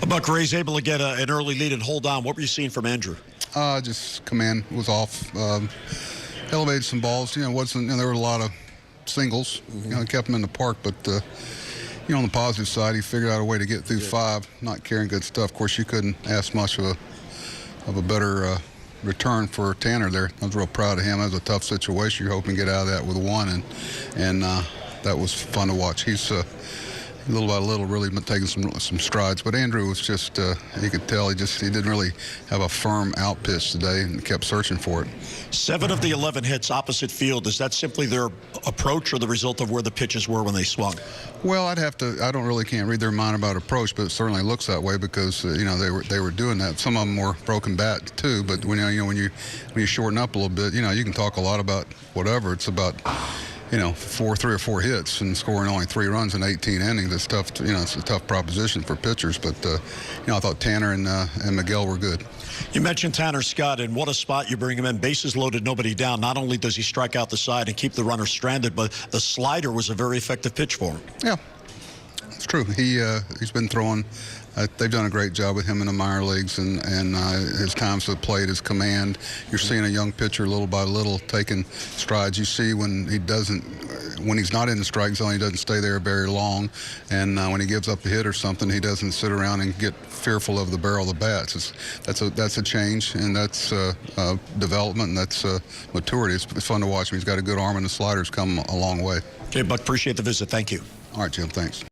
Buck Ray's able to get an early lead and hold on. What were you seeing from Andrew? Just command was off. Elevated some balls. Wasn't. There were a lot of singles. Kept him in the park, but on the positive side, he figured out a way to get through 5, not carrying good stuff. Of course, you couldn't ask much of a better return for Tanner there. I was real proud of him. That was a tough situation. You're hoping to get out of that with 1, and that was fun to watch. He's little by little really been taking some strides, but Andrew was just you could tell he didn't really have a firm out pitch today and kept searching for it. 7 of the 11 hits opposite field. Is that simply their approach or the result of where the pitches were when they swung? Well, I can't read their mind about approach, but it certainly looks that way because they were doing that. Some of them were broken bat too, but when you shorten up a little bit, you can talk a lot about whatever. It's about 3 or 4 hits and scoring only 3 runs in 18 innings. It's tough. It's a tough proposition for pitchers. But I thought Tanner and Miguel were good. You mentioned Tanner Scott, and what a spot you bring him in. Bases loaded, nobody down. Not only does he strike out the side and keep the runner stranded, but the slider was a very effective pitch for him. Yeah, it's true. He's been throwing. They've done a great job with him in the minor leagues, and his times to the plate, his command. You're seeing a young pitcher little by little taking strides. You see when he's not in the strike zone, he doesn't stay there very long, and when he gives up a hit or something, he doesn't sit around and get fearful of the barrel of the bats. That's a change, and that's development, and that's maturity. It's fun to watch him. He's got a good arm, and the slider's come a long way. Okay, Buck, appreciate the visit. Thank you. All right, Jim, thanks.